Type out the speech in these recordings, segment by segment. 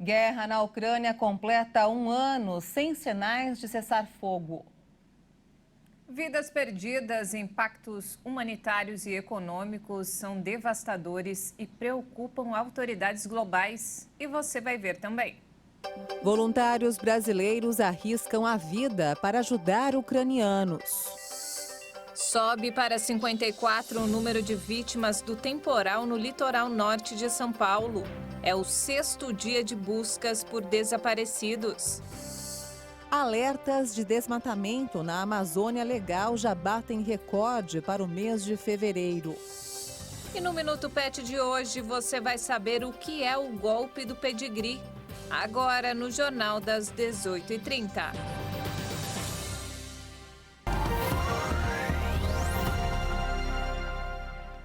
Guerra na Ucrânia completa um ano sem sinais de cessar-fogo. Vidas perdidas, impactos humanitários e econômicos são devastadores e preocupam autoridades globais. E você vai ver também. Voluntários brasileiros arriscam a vida para ajudar ucranianos. Sobe para 54 o número de vítimas do temporal no litoral norte de São Paulo. É o 6º dia de buscas por desaparecidos. Alertas de desmatamento na Amazônia Legal já batem recorde para o mês de fevereiro. E no Minuto Pet de hoje você vai saber o que é o golpe do pedigree. Agora no Jornal das 18h30.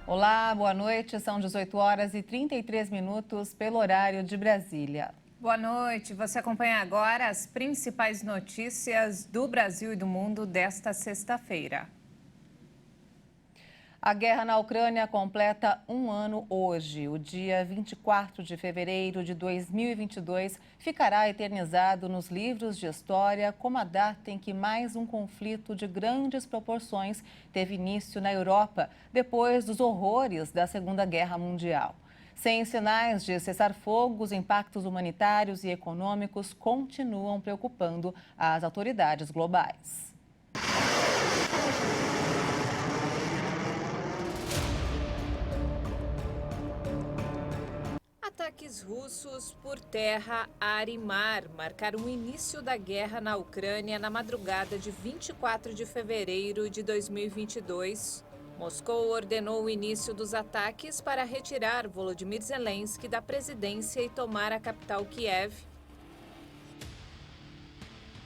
Olá, boa noite. São 18 horas e 33 minutos pelo horário de Brasília. Boa noite. Você acompanha agora as principais notícias do Brasil e do mundo desta sexta-feira. A guerra na Ucrânia completa um ano hoje. O dia 24 de fevereiro de 2022 ficará eternizado nos livros de história como a data em que mais um conflito de grandes proporções teve início na Europa, depois dos horrores da Segunda Guerra Mundial. Sem sinais de cessar-fogo, os impactos humanitários e econômicos continuam preocupando as autoridades globais. Ataques russos por terra, ar e mar marcaram o início da guerra na Ucrânia na madrugada de 24 de fevereiro de 2022. Moscou ordenou o início dos ataques para retirar Volodymyr Zelensky da presidência e tomar a capital Kiev.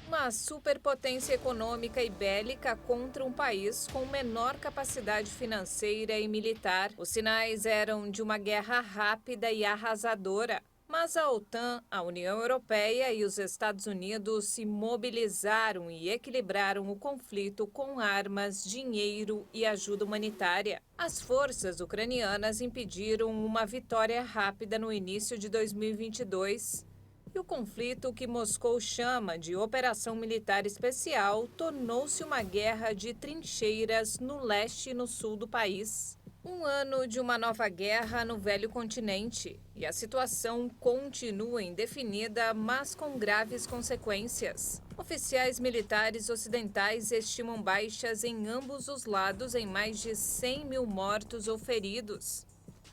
Uma superpotência econômica e bélica contra um país com menor capacidade financeira e militar. Os sinais eram de uma guerra rápida e arrasadora. Mas a OTAN, a União Europeia e os Estados Unidos se mobilizaram e equilibraram o conflito com armas, dinheiro e ajuda humanitária. As forças ucranianas impediram uma vitória rápida no início de 2022. E o conflito, que Moscou chama de Operação Militar Especial, tornou-se uma guerra de trincheiras no leste e no sul do país. Um ano de uma nova guerra no velho continente. E a situação continua indefinida, mas com graves consequências. Oficiais militares ocidentais estimam baixas em ambos os lados em mais de 100 mil mortos ou feridos.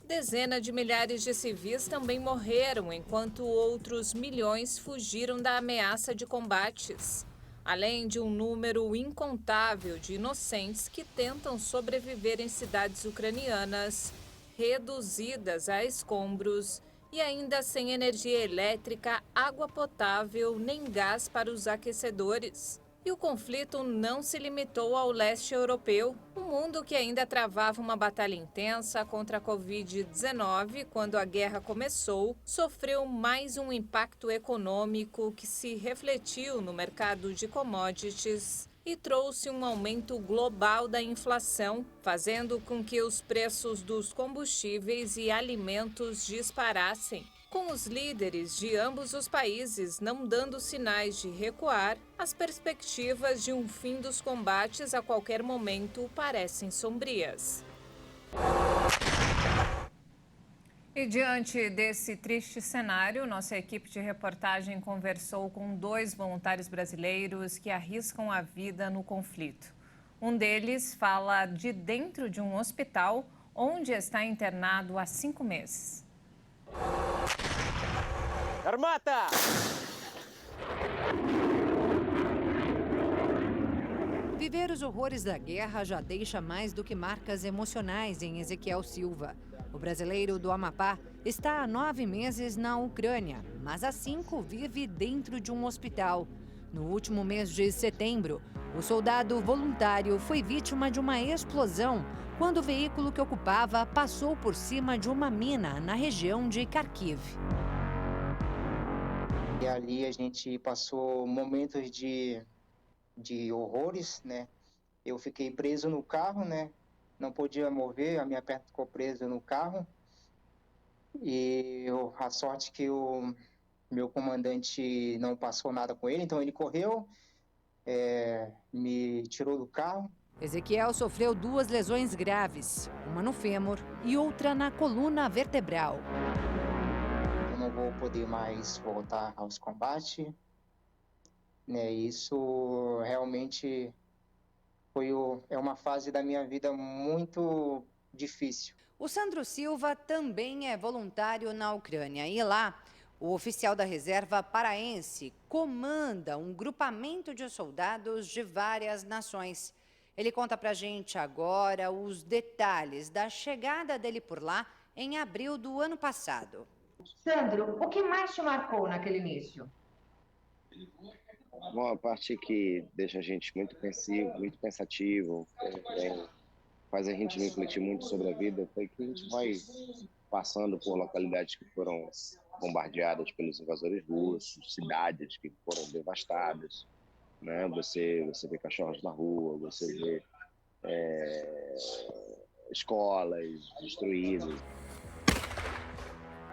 Dezenas de milhares de civis também morreram, enquanto outros milhões fugiram da ameaça de combates. Além de um número incontável de inocentes que tentam sobreviver em cidades ucranianas, reduzidas a escombros e ainda sem energia elétrica, água potável nem gás para os aquecedores. E o conflito não se limitou ao leste europeu. Um mundo que ainda travava uma batalha intensa contra a Covid-19 quando a guerra começou, sofreu mais um impacto econômico que se refletiu no mercado de commodities e trouxe um aumento global da inflação, fazendo com que os preços dos combustíveis e alimentos disparassem. Com os líderes de ambos os países não dando sinais de recuar, as perspectivas de um fim dos combates a qualquer momento parecem sombrias. E diante desse triste cenário, nossa equipe de reportagem conversou com 2 voluntários brasileiros que arriscam a vida no conflito. Um deles fala de dentro de um hospital onde está internado há 5 meses. Armata! Viver os horrores da guerra já deixa mais do que marcas emocionais em Ezequiel Silva. O brasileiro do Amapá está há 9 meses na Ucrânia, mas há 5 vive dentro de um hospital. No último mês de setembro, o soldado voluntário foi vítima de uma explosão quando o veículo que ocupava passou por cima de uma mina na região de Kharkiv. E ali a gente passou momentos de horrores, né? Eu fiquei preso no carro, né? Não podia mover, a minha perna ficou presa no carro. E a sorte que meu comandante não passou nada com ele, então ele correu, me tirou do carro. Ezequiel sofreu 2 lesões graves, uma no fêmur e outra na coluna vertebral. Eu não vou poder mais voltar aos combates, né? Isso realmente é uma fase da minha vida muito difícil. O Sandro Silva também é voluntário na Ucrânia e lá o oficial da reserva paraense comanda um grupamento de soldados de várias nações. Ele conta pra gente agora os detalhes da chegada dele por lá em abril do ano passado. Sandro, o que mais te marcou naquele início? Uma parte que deixa a gente muito pensativo, faz a gente refletir muito sobre a vida, foi que a gente vai passando por localidades que foram bombardeadas pelos invasores russos, cidades que foram devastadas, né? Você vê cachorros na rua, você vê escolas destruídas.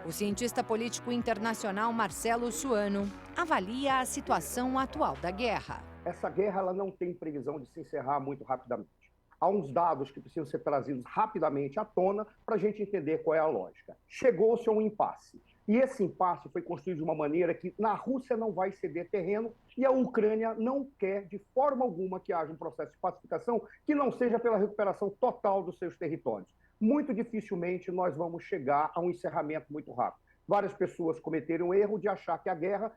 O cientista político internacional Marcelo Suano avalia a situação atual da guerra. Essa guerra ela não tem previsão de se encerrar muito rapidamente. Há uns dados que precisam ser trazidos rapidamente à tona para a gente entender qual é a lógica. Chegou-se a um impasse. E esse impasse foi construído de uma maneira que na Rússia não vai ceder terreno e a Ucrânia não quer de forma alguma que haja um processo de pacificação que não seja pela recuperação total dos seus territórios. Muito dificilmente nós vamos chegar a um encerramento muito rápido. Várias pessoas cometeram o erro de achar que a guerra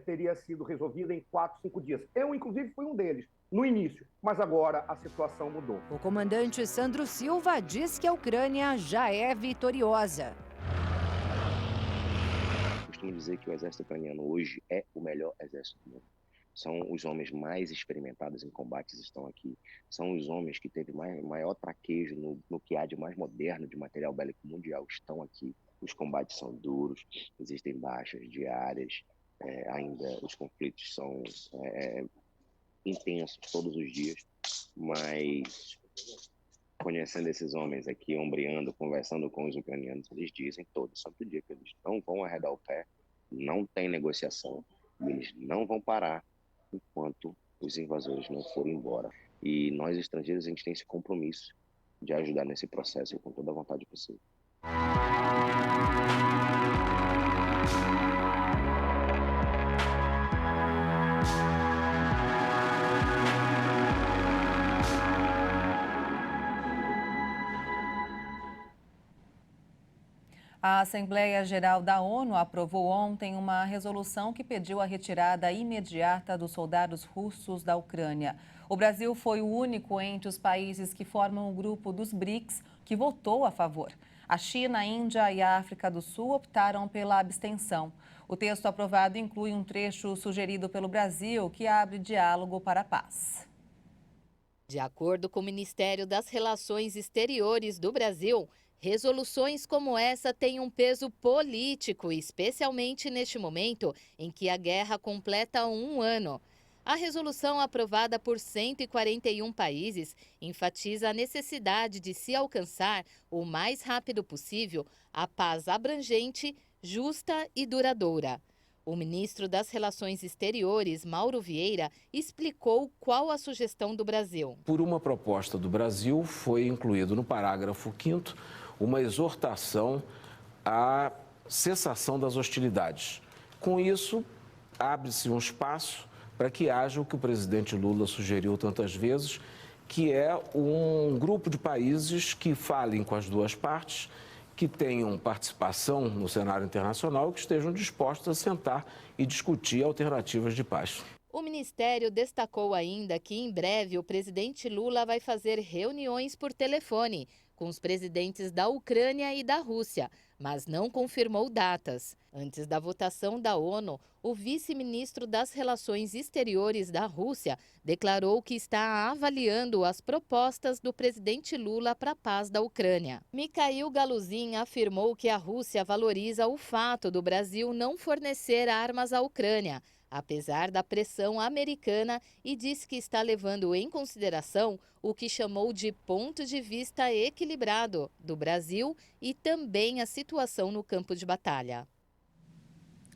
teria sido resolvida em 4, 5 dias. Eu, inclusive, fui um deles, no início, mas agora a situação mudou. O comandante Sandro Silva diz que a Ucrânia já é vitoriosa. Costumo dizer que o exército ucraniano hoje é o melhor exército do mundo. São os homens mais experimentados em combates estão aqui. São os homens que teve maior traquejo no que há de mais moderno de material bélico mundial estão aqui. Os combates são duros, existem baixas diárias, ainda os conflitos são intensos todos os dias, mas conhecendo esses homens aqui, ombreando, conversando com os ucranianos, eles dizem todo santo dia que eles não vão arredar o pé, não tem negociação, e eles não vão parar enquanto os invasores não forem embora. E nós, estrangeiros, a gente tem esse compromisso de ajudar nesse processo com toda a vontade possível. A Assembleia Geral da ONU aprovou ontem uma resolução que pediu a retirada imediata dos soldados russos da Ucrânia. O Brasil foi o único entre os países que formam o grupo dos BRICS que votou a favor. A China, a Índia e a África do Sul optaram pela abstenção. O texto aprovado inclui um trecho sugerido pelo Brasil que abre diálogo para a paz. De acordo com o Ministério das Relações Exteriores do Brasil, resoluções como essa têm um peso político, especialmente neste momento em que a guerra completa 1 ano. A resolução aprovada por 141 países enfatiza a necessidade de se alcançar o mais rápido possível a paz abrangente, justa e duradoura. O ministro das Relações Exteriores, Mauro Vieira, explicou qual a sugestão do Brasil. Por uma proposta do Brasil, foi incluído no parágrafo 5º uma exortação à cessação das hostilidades. Com isso, abre-se um espaço para que haja o que o presidente Lula sugeriu tantas vezes, que é um grupo de países que falem com as duas partes, que tenham participação no cenário internacional e que estejam dispostos a sentar e discutir alternativas de paz. O ministério destacou ainda que em breve o presidente Lula vai fazer reuniões por telefone com os presidentes da Ucrânia e da Rússia, mas não confirmou datas. Antes da votação da ONU, o vice-ministro das Relações Exteriores da Rússia declarou que está avaliando as propostas do presidente Lula para a paz da Ucrânia. Mikhail Galuzin afirmou que a Rússia valoriza o fato do Brasil não fornecer armas à Ucrânia, apesar da pressão americana, e disse que está levando em consideração o que chamou de ponto de vista equilibrado do Brasil e também a situação no campo de batalha.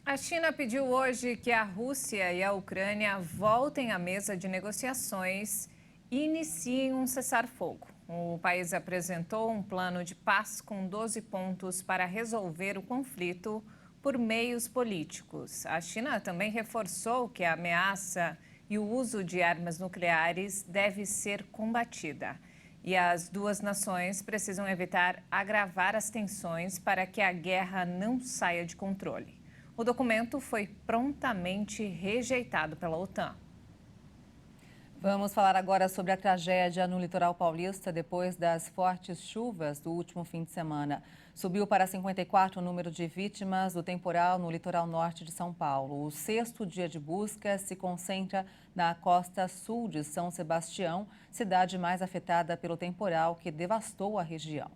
A China pediu hoje que a Rússia e a Ucrânia voltem à mesa de negociações e iniciem um cessar-fogo. O país apresentou um plano de paz com 12 pontos para resolver o conflito por meios políticos. A China também reforçou que a ameaça e o uso de armas nucleares deve ser combatida. E as duas nações precisam evitar agravar as tensões para que a guerra não saia de controle. O documento foi prontamente rejeitado pela OTAN. Vamos falar agora sobre a tragédia no litoral paulista depois das fortes chuvas do último fim de semana. Subiu para 54 o número de vítimas do temporal no litoral norte de São Paulo. O 6º dia de busca se concentra na costa sul de São Sebastião, cidade mais afetada pelo temporal que devastou a região.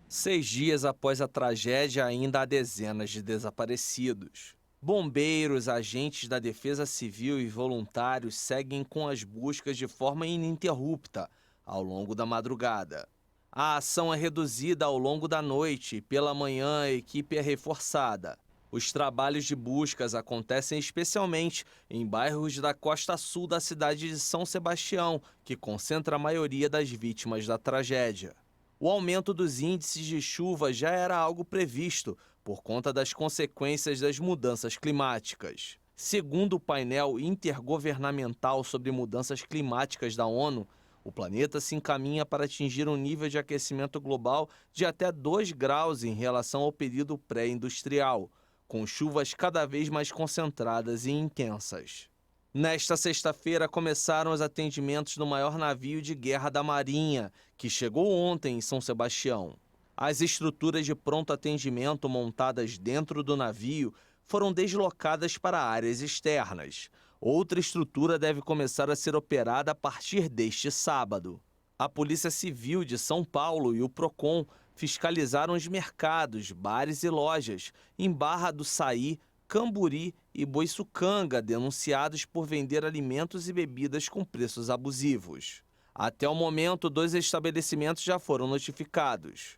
6 dias após a tragédia, ainda há dezenas de desaparecidos. Bombeiros, agentes da Defesa Civil e voluntários seguem com as buscas de forma ininterrupta ao longo da madrugada. A ação é reduzida ao longo da noite e pela manhã a equipe é reforçada. Os trabalhos de buscas acontecem especialmente em bairros da costa sul da cidade de São Sebastião, que concentra a maioria das vítimas da tragédia. O aumento dos índices de chuva já era algo previsto por conta das consequências das mudanças climáticas. Segundo o painel intergovernamental sobre mudanças climáticas da ONU, o planeta se encaminha para atingir um nível de aquecimento global de até 2 graus em relação ao período pré-industrial, com chuvas cada vez mais concentradas e intensas. Nesta sexta-feira, começaram os atendimentos no maior navio de guerra da Marinha, que chegou ontem em São Sebastião. As estruturas de pronto atendimento montadas dentro do navio foram deslocadas para áreas externas. Outra estrutura deve começar a ser operada a partir deste sábado. A Polícia Civil de São Paulo e o Procon fiscalizaram os mercados, bares e lojas em Barra do Saí, Camburi e Boiçucanga, denunciados por vender alimentos e bebidas com preços abusivos. Até o momento, 2 estabelecimentos já foram notificados.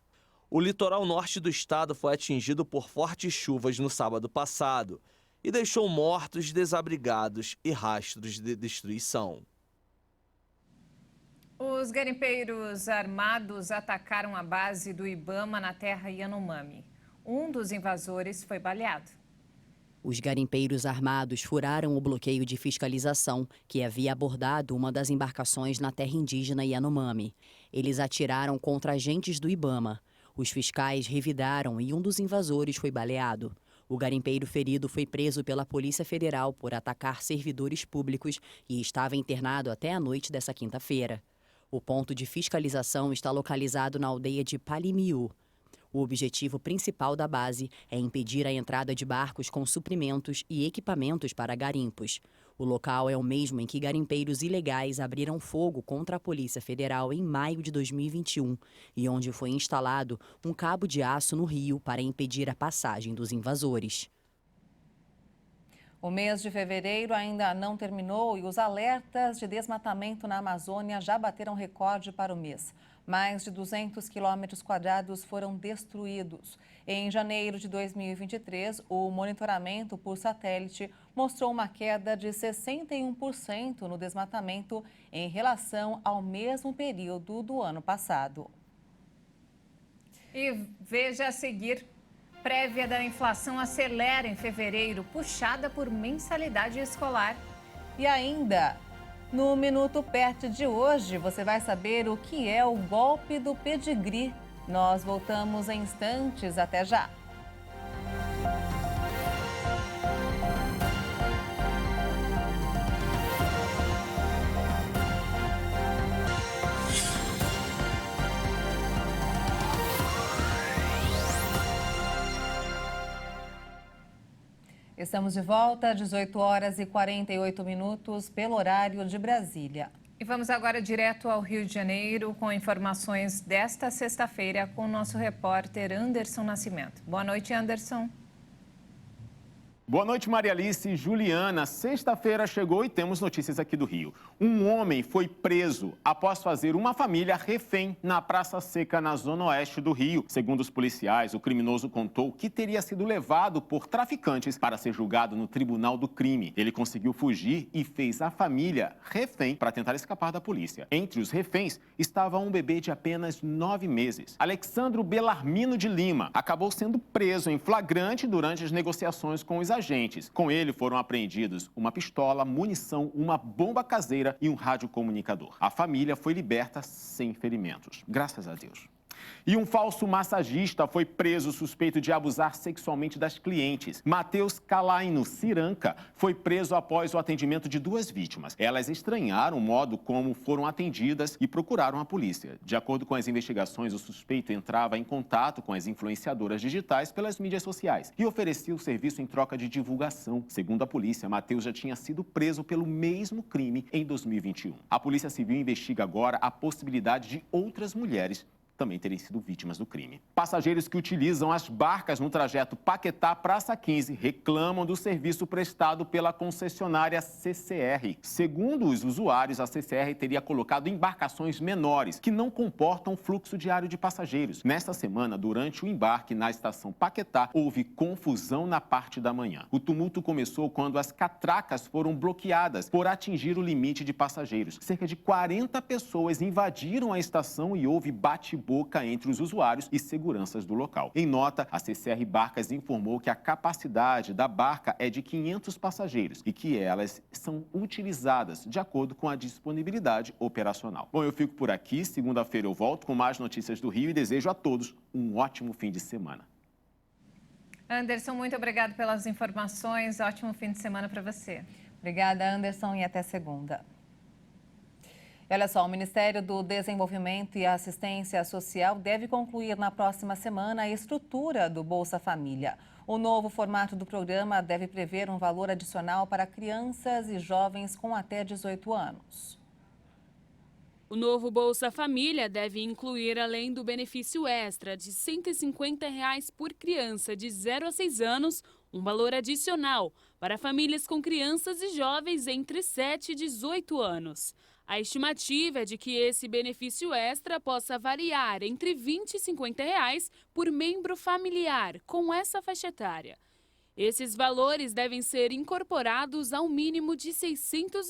O litoral norte do estado foi atingido por fortes chuvas no sábado passado e deixou mortos, desabrigados e rastros de destruição. Os garimpeiros armados atacaram a base do Ibama na terra Yanomami. Um dos invasores foi baleado. Os garimpeiros armados furaram o bloqueio de fiscalização que havia abordado uma das embarcações na terra indígena Yanomami. Eles atiraram contra agentes do Ibama. Os fiscais revidaram e um dos invasores foi baleado. O garimpeiro ferido foi preso pela Polícia Federal por atacar servidores públicos e estava internado até a noite dessa quinta-feira. O ponto de fiscalização está localizado na aldeia de Palimiú. O objetivo principal da base é impedir a entrada de barcos com suprimentos e equipamentos para garimpos. O local é o mesmo em que garimpeiros ilegais abriram fogo contra a Polícia Federal em maio de 2021 e onde foi instalado um cabo de aço no rio para impedir a passagem dos invasores. O mês de fevereiro ainda não terminou e os alertas de desmatamento na Amazônia já bateram recorde para o mês. Mais de 200 quilômetros quadrados foram destruídos. Em janeiro de 2023, o monitoramento por satélite mostrou uma queda de 61% no desmatamento em relação ao mesmo período do ano passado. E veja a seguir, prévia da inflação acelera em fevereiro, puxada por mensalidade escolar. E ainda, no Minuto Pet de hoje, você vai saber o que é o golpe do pedigree. Nós voltamos em instantes, até já! Estamos de volta, 18 horas e 48 minutos, pelo horário de Brasília. E vamos agora direto ao Rio de Janeiro com informações desta sexta-feira com o nosso repórter Anderson Nascimento. Boa noite, Anderson. Boa noite, Maria Alice e Juliana. Sexta-feira chegou e temos notícias aqui do Rio. Um homem foi preso após fazer uma família refém na Praça Seca, na zona oeste do Rio. Segundo os policiais, o criminoso contou que teria sido levado por traficantes para ser julgado no Tribunal do Crime. Ele conseguiu fugir e fez a família refém para tentar escapar da polícia. Entre os reféns estava um bebê de apenas 9 meses. Alexandro Belarmino de Lima acabou sendo preso em flagrante durante as negociações com os agentes. Com ele foram apreendidos uma pistola, munição, uma bomba caseira e um radiocomunicador. A família foi liberta sem ferimentos. Graças a Deus. E um falso massagista foi preso suspeito de abusar sexualmente das clientes. Matheus Calaino Ciranca foi preso após o atendimento de 2 vítimas. Elas estranharam o modo como foram atendidas e procuraram a polícia. De acordo com as investigações, o suspeito entrava em contato com as influenciadoras digitais pelas mídias sociais e oferecia o serviço em troca de divulgação. Segundo a polícia, Matheus já tinha sido preso pelo mesmo crime em 2021. A Polícia Civil investiga agora a possibilidade de outras mulheres também terem sido vítimas do crime. Passageiros que utilizam as barcas no trajeto Paquetá-Praça 15 reclamam do serviço prestado pela concessionária CCR. Segundo os usuários, a CCR teria colocado embarcações menores, que não comportam fluxo diário de passageiros. Nesta semana, durante o embarque na estação Paquetá, houve confusão na parte da manhã. O tumulto começou quando as catracas foram bloqueadas por atingir o limite de passageiros. Cerca de 40 pessoas invadiram a estação e houve bate-boca entre os usuários e seguranças do local. Em nota, a CCR Barcas informou que a capacidade da barca é de 500 passageiros e que elas são utilizadas de acordo com a disponibilidade operacional. Bom, eu fico por aqui. Segunda-feira eu volto com mais notícias do Rio e desejo a todos um ótimo fim de semana. Anderson, muito obrigado pelas informações. Ótimo fim de semana para você. Obrigada, Anderson, e até segunda. Olha só, o Ministério do Desenvolvimento e Assistência Social deve concluir na próxima semana a estrutura do Bolsa Família. O novo formato do programa deve prever um valor adicional para crianças e jovens com até 18 anos. O novo Bolsa Família deve incluir, além do benefício extra de R$ 150 por criança de 0 a 6 anos, um valor adicional para famílias com crianças e jovens entre 7 e 18 anos. A estimativa é de que esse benefício extra possa variar entre R$ 20 e R$ 50 por membro familiar com essa faixa etária. Esses valores devem ser incorporados ao mínimo de R$ 600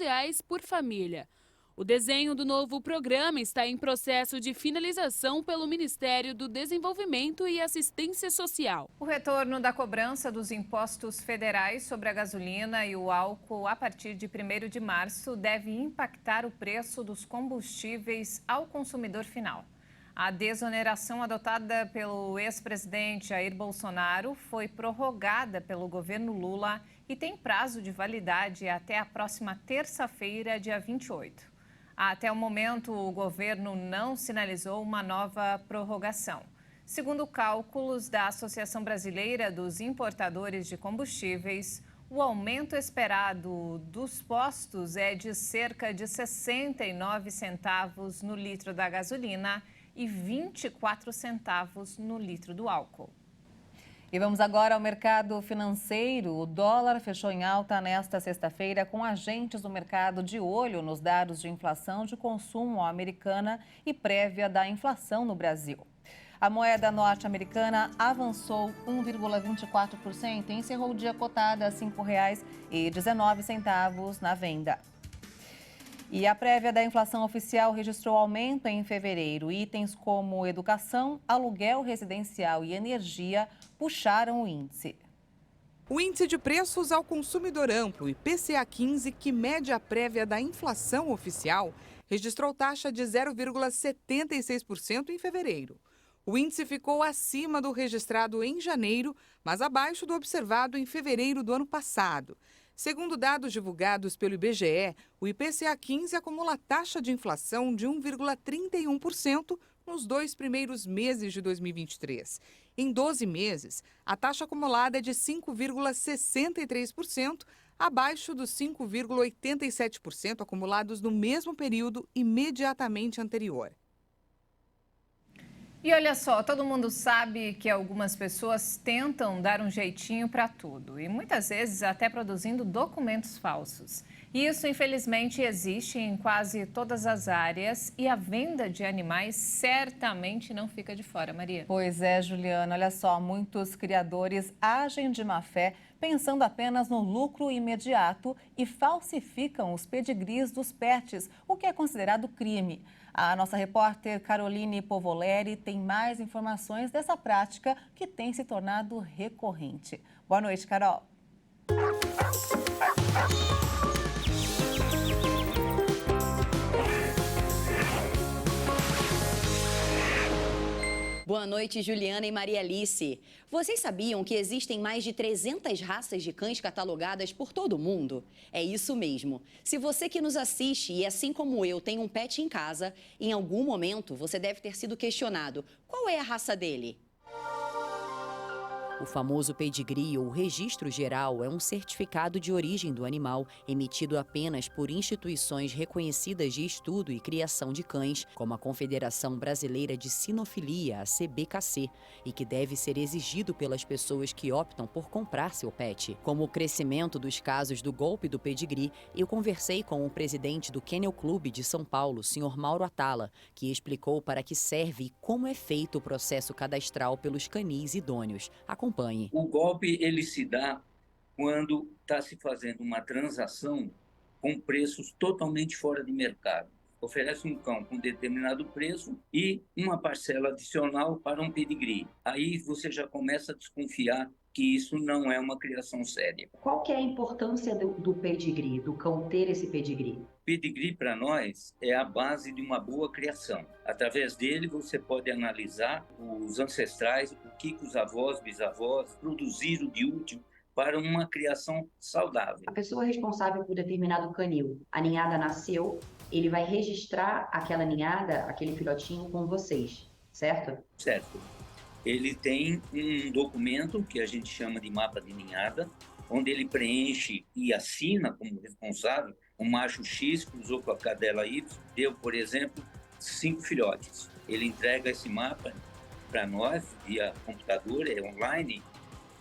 por família. O desenho do novo programa está em processo de finalização pelo Ministério do Desenvolvimento e Assistência Social. O retorno da cobrança dos impostos federais sobre a gasolina e o álcool a partir de 1º de março deve impactar o preço dos combustíveis ao consumidor final. A desoneração adotada pelo ex-presidente Jair Bolsonaro foi prorrogada pelo governo Lula e tem prazo de validade até a próxima terça-feira, dia 28. Até o momento, o governo não sinalizou uma nova prorrogação. Segundo cálculos da Associação Brasileira dos Importadores de Combustíveis, o aumento esperado dos postos é de cerca de 69 centavos no litro da gasolina e 24 centavos no litro do álcool. E vamos agora ao mercado financeiro. O dólar fechou em alta nesta sexta-feira, com agentes do mercado de olho nos dados de inflação de consumo americana e prévia da inflação no Brasil. A moeda norte-americana avançou 1,24% e encerrou o dia cotada a R$ 5,19 na venda. E a prévia da inflação oficial registrou aumento em fevereiro. Itens como educação, aluguel residencial e energia puxaram o índice. O índice de preços ao consumidor amplo, IPCA 15, que mede a prévia da inflação oficial, registrou taxa de 0,76% em fevereiro. O índice ficou acima do registrado em janeiro, mas abaixo do observado em fevereiro do ano passado. Segundo dados divulgados pelo IBGE, o IPCA 15 acumula taxa de inflação de 1,31% nos 2 primeiros meses de 2023. Em 12 meses, a taxa acumulada é de 5,63%, abaixo dos 5,87% acumulados no mesmo período imediatamente anterior. E olha só, todo mundo sabe que algumas pessoas tentam dar um jeitinho para tudo e muitas vezes até produzindo documentos falsos. Isso, infelizmente, existe em quase todas as áreas e a venda de animais certamente não fica de fora, Maria. Pois é, Juliana, olha só, muitos criadores agem de má fé pensando apenas no lucro imediato e falsificam os pedigrees dos pets, o que é considerado crime. A nossa repórter Caroline Povoleri tem mais informações dessa prática que tem se tornado recorrente. Boa noite, Carol. Boa noite, Juliana e Maria Alice. Vocês sabiam que existem mais de 300 raças de cães catalogadas por todo o mundo? É isso mesmo. Se você que nos assiste e, assim como eu, tem um pet em casa, em algum momento você deve ter sido questionado: qual é a raça dele? O famoso pedigree ou registro geral é um certificado de origem do animal emitido apenas por instituições reconhecidas de estudo e criação de cães, como a Confederação Brasileira de Sinofilia, a CBKC, e que deve ser exigido pelas pessoas que optam por comprar seu pet. Como o crescimento dos casos do golpe do pedigree, eu conversei com o presidente do Kennel Club de São Paulo, Sr. Mauro Atala, que explicou para que serve e como é feito o processo cadastral pelos canis idôneos. Acompanhe. O golpe ele se dá quando está se fazendo uma transação com preços totalmente fora de mercado. Oferece um cão com determinado preço e uma parcela adicional para um pedigree. Aí você já começa a desconfiar que isso não é uma criação séria. Qual que é a importância do pedigree, do cão ter esse pedigree? Pedigree, para nós, é a base de uma boa criação. Através dele, você pode analisar os ancestrais, o que os avós, bisavós produziram de útil para uma criação saudável. A pessoa responsável por determinado canil, a ninhada nasceu, ele vai registrar aquela ninhada, aquele filhotinho com vocês, certo? Certo. Ele tem um documento que a gente chama de mapa de ninhada, onde ele preenche e assina como responsável. O macho X cruzou com a cadela Y, deu, por exemplo, 5 filhotes. Ele entrega esse mapa para nós, via computador, é online,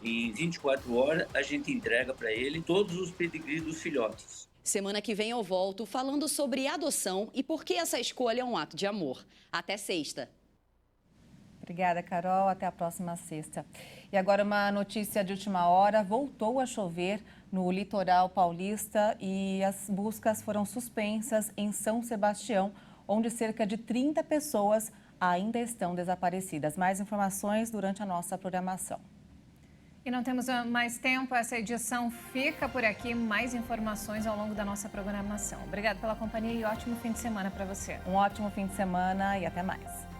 e em 24 horas a gente entrega para ele todos os pedigrees dos filhotes. Semana que vem eu volto falando sobre adoção e por que essa escolha é um ato de amor. Até sexta. Obrigada, Carol. Até a próxima sexta. E agora uma notícia de última hora. Voltou a chover no litoral paulista e as buscas foram suspensas em São Sebastião, onde cerca de 30 pessoas ainda estão desaparecidas. Mais informações durante a nossa programação. E não temos mais tempo, essa edição fica por aqui. Mais informações ao longo da nossa programação. Obrigada pela companhia e ótimo fim de semana para você. Um ótimo fim de semana e até mais.